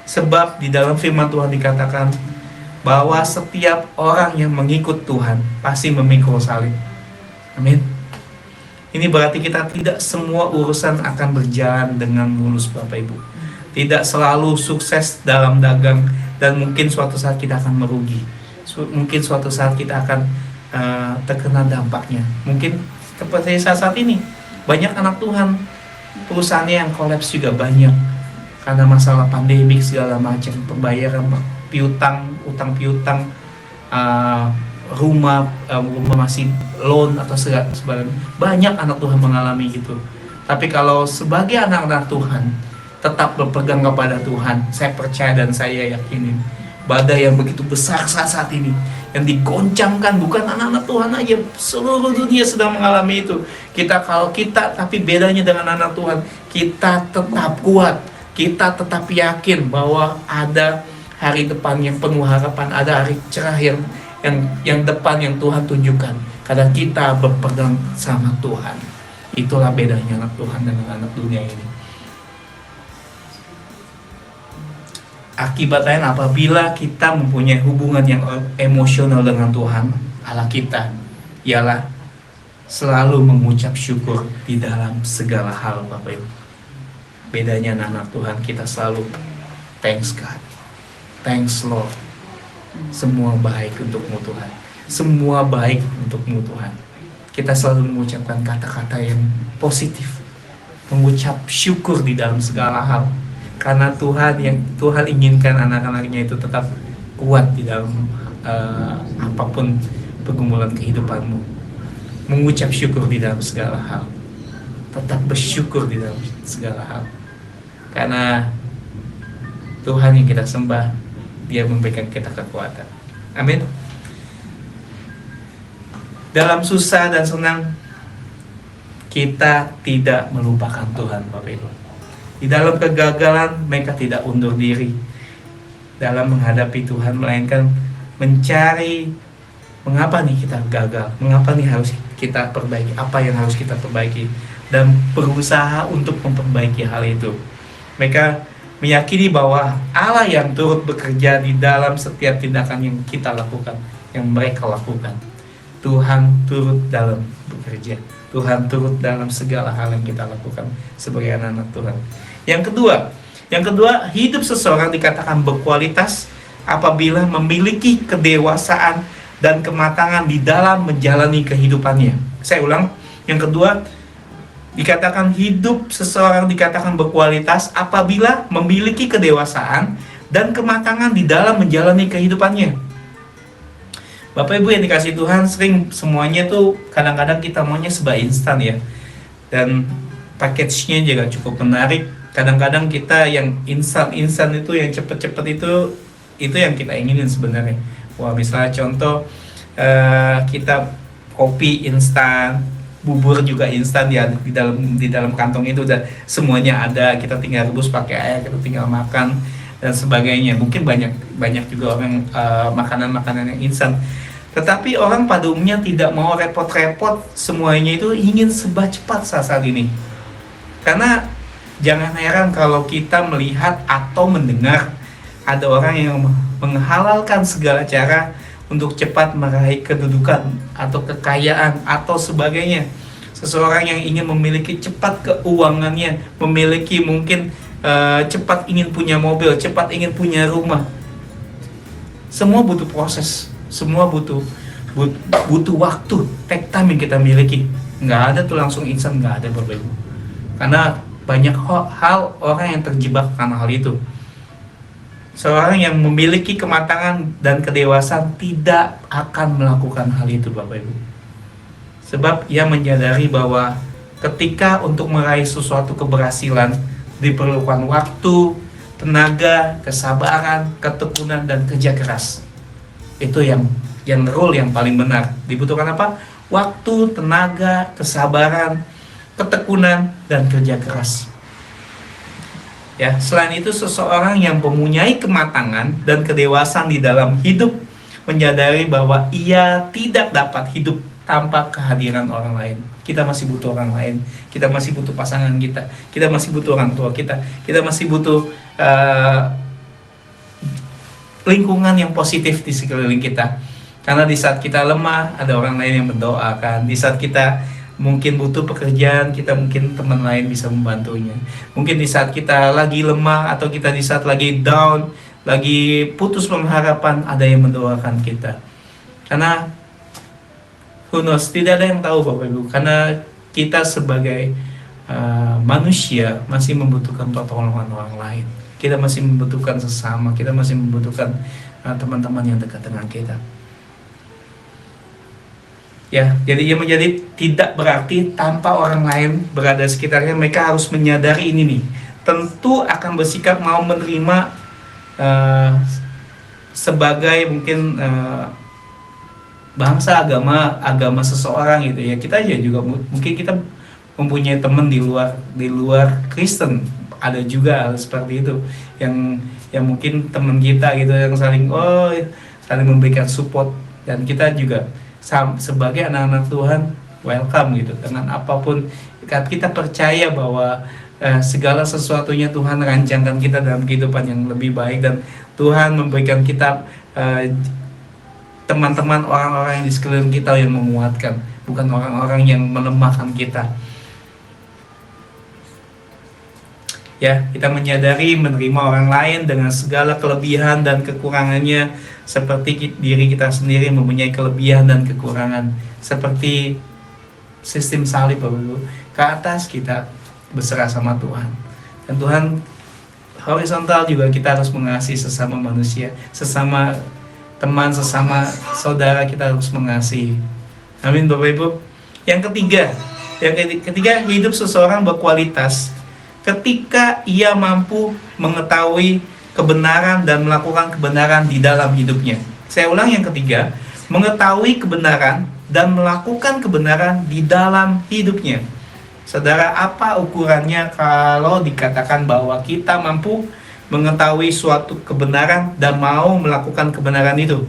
Sebab di dalam firman Tuhan dikatakan bahwa setiap orang yang mengikut Tuhan pasti memikul salib. Amin. Ini berarti kita tidak semua urusan akan berjalan dengan mulus, Bapak Ibu. Tidak selalu sukses dalam dagang, dan mungkin suatu saat kita akan merugi. Mungkin suatu saat kita akan terkena dampaknya. Mungkin seperti saat ini banyak anak Tuhan perusahaannya yang kolaps juga banyak karena masalah pandemik segala macam, pembayaran utang piutang, rumah masih loan atau sebagainya. Banyak anak Tuhan mengalami gitu. Tapi kalau sebagai anak-anak Tuhan tetap berpegang kepada Tuhan, saya percaya dan saya yakinin badai yang begitu besar saat ini yang digoncangkan bukan anak-anak Tuhan aja, seluruh dunia sedang mengalami itu. Tapi bedanya dengan anak Tuhan, kita tetap kuat, kita tetap yakin bahwa ada hari depan yang penuh harapan, ada hari cerah yang depan yang Tuhan tunjukkan. Karena kita berpegang sama Tuhan. Itulah bedanya anak Tuhan dengan anak dunia ini. Akibat lain apabila kita mempunyai hubungan yang emosional dengan Tuhan Allah kita, ialah selalu mengucap syukur di dalam segala hal, Bapak Ibu. Bedanya anak Tuhan, kita selalu thanks God, thanks Lord. Semua baik untukmu Tuhan, semua baik untukmu Tuhan. Kita selalu mengucapkan kata-kata yang positif, mengucap syukur di dalam segala hal. Karena Tuhan inginkan anak-anaknya itu tetap kuat di dalam apapun pergumulan kehidupanmu. Mengucap syukur di dalam segala hal. Tetap bersyukur di dalam segala hal. Karena Tuhan yang kita sembah, Dia memberikan kita kekuatan. Amin. Dalam susah dan senang, kita tidak melupakan Tuhan, Bapak Ibu. Di dalam kegagalan, mereka tidak undur diri dalam menghadapi Tuhan, melainkan mencari mengapa nih kita gagal, mengapa nih harus kita perbaiki, apa yang harus kita perbaiki, dan berusaha untuk memperbaiki hal itu. Mereka meyakini bahwa Allah yang turut bekerja di dalam setiap tindakan yang kita lakukan, yang mereka lakukan. Tuhan turut dalam bekerja. Tuhan turut dalam segala hal yang kita lakukan sebagai anak-anak Tuhan. Yang kedua, hidup seseorang dikatakan berkualitas apabila memiliki kedewasaan dan kematangan di dalam menjalani kehidupannya. Saya ulang, yang kedua, dikatakan hidup seseorang dikatakan berkualitas apabila memiliki kedewasaan dan kematangan di dalam menjalani kehidupannya. Bapak Ibu yang dikasih Tuhan, sering semuanya tuh kadang-kadang kita maunya serba instan ya. Dan package-nya juga cukup menarik. Kadang-kadang kita yang instan itu, yang cepet-cepet itu yang kita inginin sebenarnya. Wah, misalnya contoh kita kopi instan, bubur juga instan ya, di dalam kantong itu udah semuanya ada, kita tinggal rebus pakai air, kita tinggal makan dan sebagainya. Mungkin banyak juga orang makanan-makanan yang instan. Tetapi orang pada umumnya tidak mau repot-repot, semuanya itu ingin serba cepat saat ini. Karena jangan heran kalau kita melihat atau mendengar ada orang yang menghalalkan segala cara untuk cepat meraih kedudukan atau kekayaan atau sebagainya. Seseorang yang ingin memiliki cepat keuangannya, memiliki mungkin cepat ingin punya mobil, cepat ingin punya rumah. Semua butuh proses, semua butuh waktu, take time yang kita miliki. Nggak ada tuh langsung instan, nggak ada Bapak Ibu. Karena banyak hal orang yang terjebak karena hal itu. Seorang yang memiliki kematangan dan kedewasaan tidak akan melakukan hal itu Bapak Ibu. Sebab ia menyadari bahwa ketika untuk meraih sesuatu keberhasilan diperlukan waktu, tenaga, kesabaran, ketekunan, dan kerja keras. Itu yang rule yang paling benar. Dibutuhkan apa? Waktu, tenaga, kesabaran, ketekunan, dan kerja keras. Ya, selain itu seseorang yang mempunyai kematangan dan kedewasaan di dalam hidup menyadari bahwa ia tidak dapat hidup tanpa kehadiran orang lain. Kita masih butuh orang lain, kita masih butuh pasangan kita masih butuh orang tua kita masih butuh lingkungan yang positif di sekeliling kita. Karena di saat kita lemah, ada orang lain yang mendoakan. Di saat kita mungkin butuh pekerjaan, kita mungkin teman lain bisa membantunya. Mungkin di saat kita lagi lemah atau kita di saat lagi down, lagi putus pengharapan, ada yang mendoakan kita. Karena who knows, tidak ada yang tahu Bapak Ibu. Karena kita sebagai manusia masih membutuhkan pertolongan orang lain. Kita masih membutuhkan sesama, kita masih membutuhkan teman-teman yang dekat dengan kita. Ya, jadi ia menjadi tidak berarti tanpa orang lain berada di sekitarnya. Mereka harus menyadari ini nih. Tentu akan bersikap mau menerima sebagai mungkin bangsa, agama seseorang gitu ya. Kita aja juga mungkin kita mempunyai teman di luar Kristen, ada juga hal seperti itu yang mungkin teman kita gitu yang saling memberikan support, dan kita juga sebagai anak-anak Tuhan welcome gitu dengan apapun. Kita percaya bahwa segala sesuatunya Tuhan rancangkan kita dalam kehidupan yang lebih baik, dan Tuhan memberikan kita teman-teman, orang-orang yang di sekeliling kita yang menguatkan, bukan orang-orang yang melemahkan kita. Ya, kita menyadari menerima orang lain dengan segala kelebihan dan kekurangannya, seperti diri kita sendiri mempunyai kelebihan dan kekurangan. Seperti sistem salib Bapak Ibu, ke atas kita berserah sama Tuhan, dan Tuhan horizontal juga kita harus mengasihi sesama manusia, sesama teman, sesama saudara, kita harus mengasihi. Amin Bapak Ibu. Yang ketiga, hidup seseorang berkualitas ketika ia mampu mengetahui kebenaran dan melakukan kebenaran di dalam hidupnya. Saya ulang, yang ketiga, mengetahui kebenaran dan melakukan kebenaran di dalam hidupnya. Saudara, apa ukurannya kalau dikatakan bahwa kita mampu mengetahui suatu kebenaran dan mau melakukan kebenaran itu?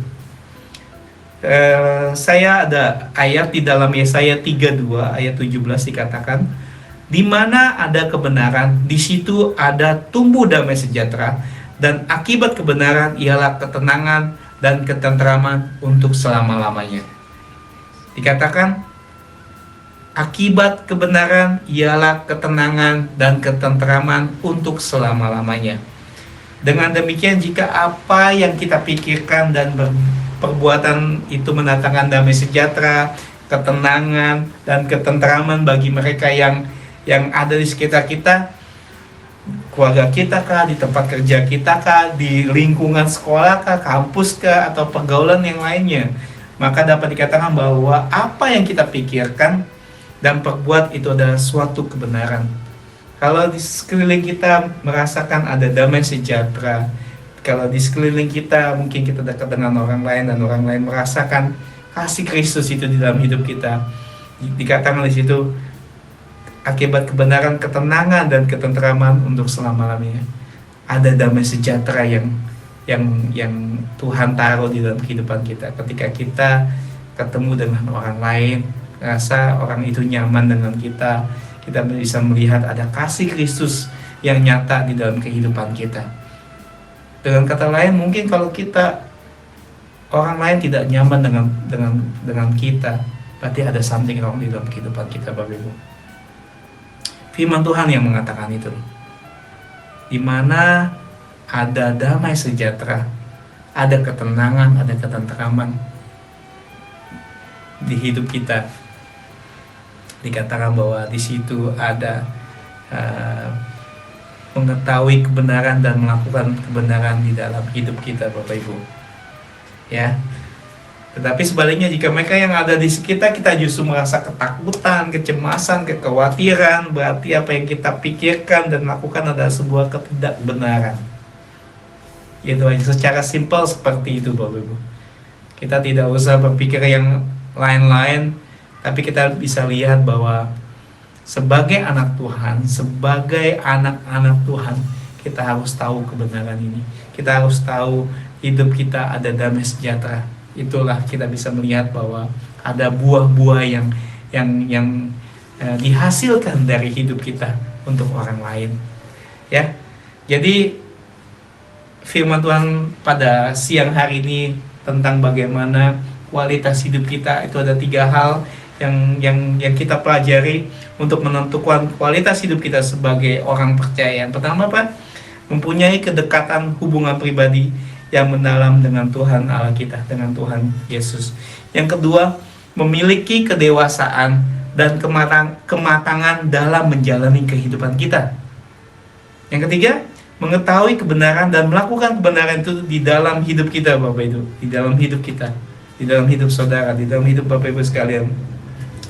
Saya ada ayat di dalam Yesaya 32 ayat 17 dikatakan, di mana ada kebenaran, di situ ada tumbuh damai sejahtera, dan akibat kebenaran ialah ketenangan dan ketenteraman untuk selama-lamanya. Dikatakan, akibat kebenaran ialah ketenangan dan ketenteraman untuk selama-lamanya. Dengan demikian, jika apa yang kita pikirkan dan perbuatan itu mendatangkan damai sejahtera, ketenangan, dan ketenteraman bagi mereka yang ada di sekitar kita, keluarga kita kah, di tempat kerja kita kah, di lingkungan sekolah kah, kampus kah, atau pergaulan yang lainnya, maka dapat dikatakan bahwa apa yang kita pikirkan dan perbuat itu adalah suatu kebenaran. Kalau di sekeliling kita merasakan ada damai sejahtera, kalau di sekeliling kita mungkin kita dekat dengan orang lain dan orang lain merasakan kasih Kristus itu di dalam hidup kita, dikatakan di situ akibat kebenaran, ketenangan, dan ketenteraman untuk selama-lamanya. Ada damai sejahtera yang Tuhan taruh di dalam kehidupan kita. Ketika kita ketemu dengan orang lain, rasa orang itu nyaman dengan kita bisa melihat ada kasih Kristus yang nyata di dalam kehidupan kita. Dengan kata lain, mungkin kalau orang lain tidak nyaman dengan kita, berarti ada something wrong di dalam kehidupan kita, Bapak Ibu. Firman Tuhan yang mengatakan itu. Di mana ada damai sejahtera, ada ketenangan, ada ketenteraman di hidup kita. Dikatakan bahwa di situ ada mengetahui kebenaran dan melakukan kebenaran di dalam hidup kita, Bapak Ibu. Ya. Tetapi sebaliknya, jika mereka yang ada di sekitar kita justru merasa ketakutan, kecemasan, kekhawatiran, berarti apa yang kita pikirkan dan lakukan adalah sebuah ketidakbenaran. Itu aja, secara simpel seperti itu, Bapak Ibu. Kita tidak usah berpikir yang lain-lain, tapi kita bisa lihat bahwa sebagai anak Tuhan, sebagai anak-anak Tuhan, kita harus tahu kebenaran ini. Kita harus tahu hidup kita ada damai sejahtera. Itulah kita bisa melihat bahwa ada buah-buah yang dihasilkan dari hidup kita untuk orang lain. Ya, jadi firman Tuhan pada siang hari ini tentang bagaimana kualitas hidup kita itu ada 3 hal yang kita pelajari untuk menentukan kualitas hidup kita sebagai orang percaya. Yang pertama apa? Mempunyai kedekatan hubungan pribadi yang mendalam dengan Tuhan Allah kita, dengan Tuhan Yesus. Yang kedua, memiliki kedewasaan dan kematangan dalam menjalani kehidupan kita. Yang ketiga, mengetahui kebenaran dan melakukan kebenaran itu di dalam hidup kita, Bapak Ibu, di dalam hidup kita, di dalam hidup saudara, di dalam hidup Bapak Ibu sekalian.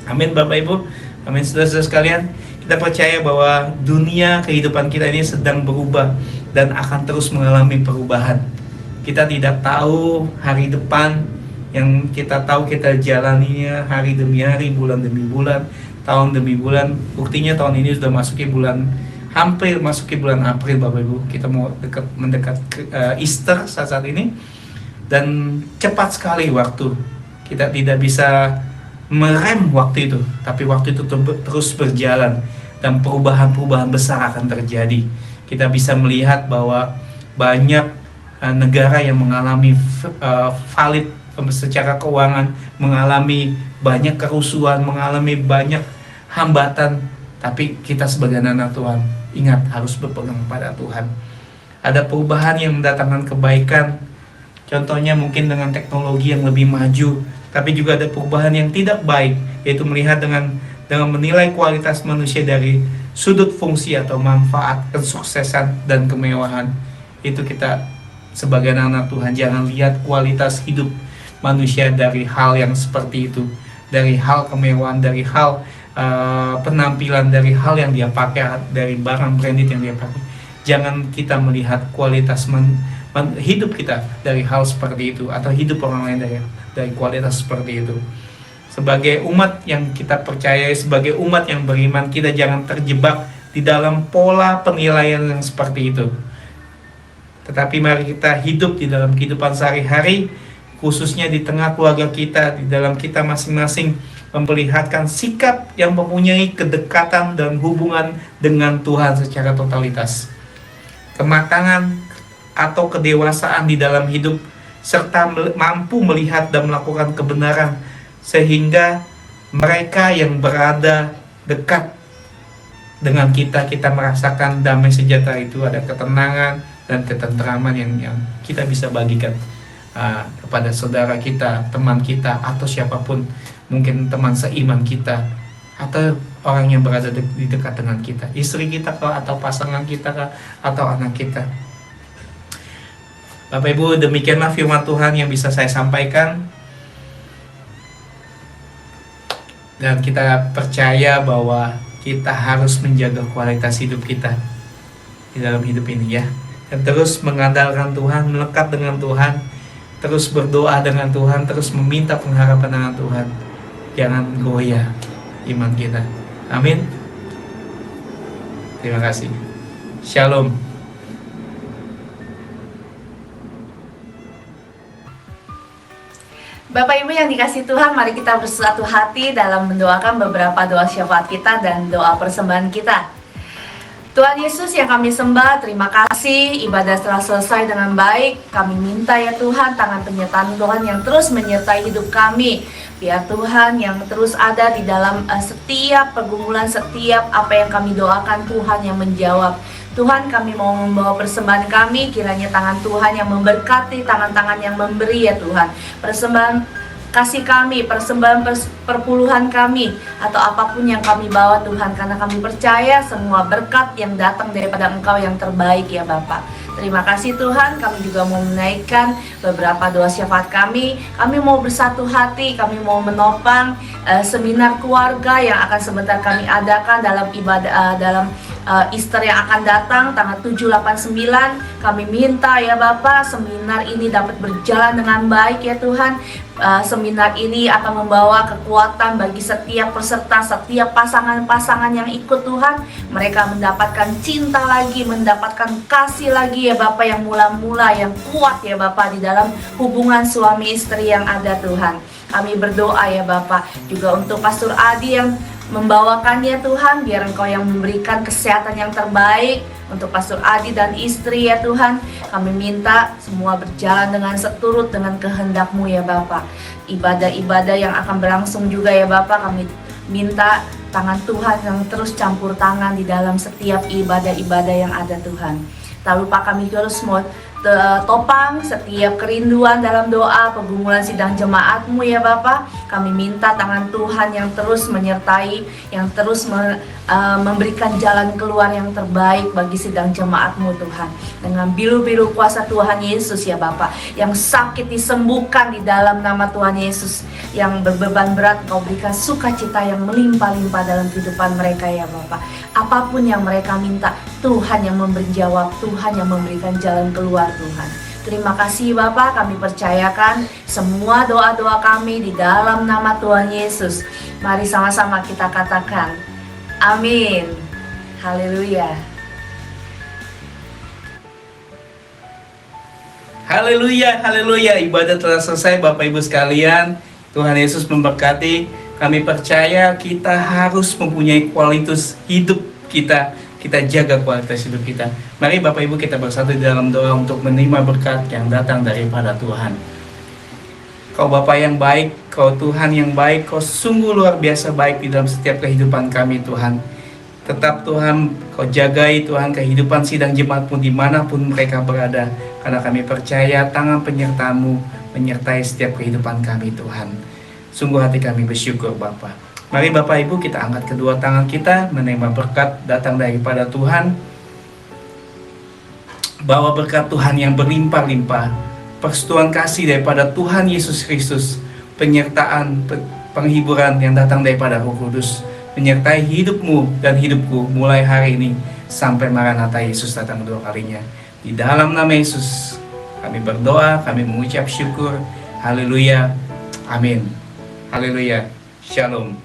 Amin Bapak Ibu, amin saudara-saudara sekalian. Kita percaya bahwa dunia kehidupan kita ini sedang berubah dan akan terus mengalami perubahan. Kita tidak tahu hari depan, yang kita tahu kita jalaninya hari demi hari, bulan demi bulan, tahun demi bulan. Buktinya tahun ini sudah masuki bulan hampir masuki bulan April Bapak Ibu, kita mau mendekat Easter saat ini, dan cepat sekali waktu. Kita tidak bisa merem waktu itu, tapi waktu itu terus berjalan dan perubahan-perubahan besar akan terjadi. Kita bisa melihat bahwa banyak negara yang mengalami valid secara keuangan, mengalami banyak kerusuhan, mengalami banyak hambatan, tapi kita sebagai anak Tuhan ingat harus berpegang pada Tuhan. Ada perubahan yang mendatangkan kebaikan, contohnya mungkin dengan teknologi yang lebih maju, tapi juga ada perubahan yang tidak baik, yaitu melihat dengan menilai kualitas manusia dari sudut fungsi atau manfaat, kesuksesan dan kemewahan. Itu kita sebagai anak Tuhan jangan lihat kualitas hidup manusia dari hal yang seperti itu, dari hal kemewahan, dari hal penampilan, dari hal yang dia pakai, dari barang branded yang dia pakai. Jangan kita melihat kualitas hidup kita dari hal seperti itu, atau hidup orang lain dari kualitas seperti itu. Sebagai umat yang kita percaya, sebagai umat yang beriman, kita jangan terjebak di dalam pola penilaian yang seperti itu. Tetapi mari kita hidup di dalam kehidupan sehari-hari, khususnya di tengah keluarga kita, di dalam kita masing-masing, memperlihatkan sikap yang mempunyai kedekatan dan hubungan dengan Tuhan secara totalitas. Kematangan atau kedewasaan di dalam hidup, serta mampu melihat dan melakukan kebenaran, sehingga mereka yang berada dekat dengan kita merasakan damai sejahtera itu, ada ketenangan dan ketenteraman yang kita bisa bagikan kepada saudara kita, teman kita, atau siapapun, mungkin teman seiman kita, atau orang yang berada di dekat dengan kita, istri kita atau pasangan kita atau anak kita. Bapak Ibu, demikianlah firman Tuhan yang bisa saya sampaikan, dan kita percaya bahwa kita harus menjaga kualitas hidup kita di dalam hidup ini ya, dan terus mengandalkan Tuhan, melekat dengan Tuhan, terus berdoa dengan Tuhan, terus meminta pengharapan dengan Tuhan. Jangan goyah iman kita. Amin. Terima kasih. Shalom. Bapak Ibu yang dikasih Tuhan, mari kita bersatu hati dalam mendoakan beberapa doa syafaat kita dan doa persembahan kita. Tuhan Yesus yang kami sembah, terima kasih ibadah telah selesai dengan baik. Kami minta ya Tuhan, tangan penyertaan Tuhan yang terus menyertai hidup kami. Biar Tuhan yang terus ada di dalam setiap pergumulan, setiap apa yang kami doakan, Tuhan yang menjawab. Tuhan, kami mau membawa persembahan kami, kiranya tangan Tuhan yang memberkati, tangan-tangan yang memberi ya Tuhan. Persembahan kasih kami, persembahan perpuluhan kami, atau apapun yang kami bawa Tuhan, karena kami percaya semua berkat yang datang daripada Engkau yang terbaik ya Bapak. Terima kasih Tuhan, kami juga mau menaikkan beberapa doa syafaat kami mau bersatu hati, kami mau menopang seminar keluarga yang akan sebentar kami adakan dalam ibadah, dalam Easter yang akan datang tanggal 7, 8, 9. Kami minta ya Bapak, seminar ini dapat berjalan dengan baik ya Tuhan. Seminar ini akan membawa kekuatan bagi setiap peserta, setiap pasangan-pasangan yang ikut Tuhan. Mereka mendapatkan cinta lagi, mendapatkan kasih lagi ya Bapak, yang mula-mula, yang kuat ya Bapak di dalam hubungan suami istri yang ada Tuhan. Kami berdoa ya Bapak juga untuk Pastor Adi yang membawakannya Tuhan, biar Engkau yang memberikan kesehatan yang terbaik untuk Pastor Adi dan istri ya Tuhan. Kami minta semua berjalan dengan seturut dengan kehendak-Mu ya Bapak. Ibadah-ibadah yang akan berlangsung juga ya Bapak, kami minta tangan Tuhan yang terus campur tangan di dalam setiap ibadah-ibadah yang ada Tuhan. Tak lupa kami terus mau topang setiap kerinduan dalam doa pergumulan sidang jemaat-Mu ya Bapak. Kami minta tangan Tuhan yang terus menyertai, yang terus memberikan jalan keluar yang terbaik bagi sidang jemaat-Mu Tuhan. Dengan biru-biru kuasa Tuhan Yesus ya Bapak, yang sakit disembuhkan di dalam nama Tuhan Yesus, yang berbeban berat Kau berikan sukacita yang melimpah-limpah dalam kehidupan mereka ya Bapak. Apapun yang mereka minta, Tuhan yang memberi jawab, Tuhan yang memberikan jalan keluar Tuhan. Terima kasih Bapak, kami percayakan semua doa-doa kami di dalam nama Tuhan Yesus. Mari sama-sama kita katakan, amin. Haleluya. Haleluya, haleluya. Ibadah telah selesai Bapak Ibu sekalian. Tuhan Yesus memberkati. Kami percaya kita harus mempunyai kualitas hidup kita. Kita jaga kualitas hidup kita. Mari Bapak Ibu kita bersatu di dalam doa untuk menerima berkat yang datang daripada Tuhan. Kau Bapa yang baik, Kau Tuhan yang baik, Kau sungguh luar biasa baik di dalam setiap kehidupan kami Tuhan. Tetap Tuhan, Kau jagai Tuhan kehidupan sidang jemaat-Mu dimanapun mereka berada. Karena kami percaya tangan penyerta-Mu menyertai setiap kehidupan kami Tuhan. Sungguh hati kami bersyukur Bapa. Mari Bapak Ibu kita angkat kedua tangan kita menerima berkat datang daripada Tuhan. Bawa berkat Tuhan yang berlimpah-limpah, persetujuan kasih daripada Tuhan Yesus Kristus, penyertaan, penghiburan yang datang daripada Roh Kudus, menyertai hidupmu dan hidupku mulai hari ini sampai Maranatha Yesus datang kedua kalinya. Di dalam nama Yesus kami berdoa, kami mengucap syukur. Haleluya, amin. Haleluya, shalom.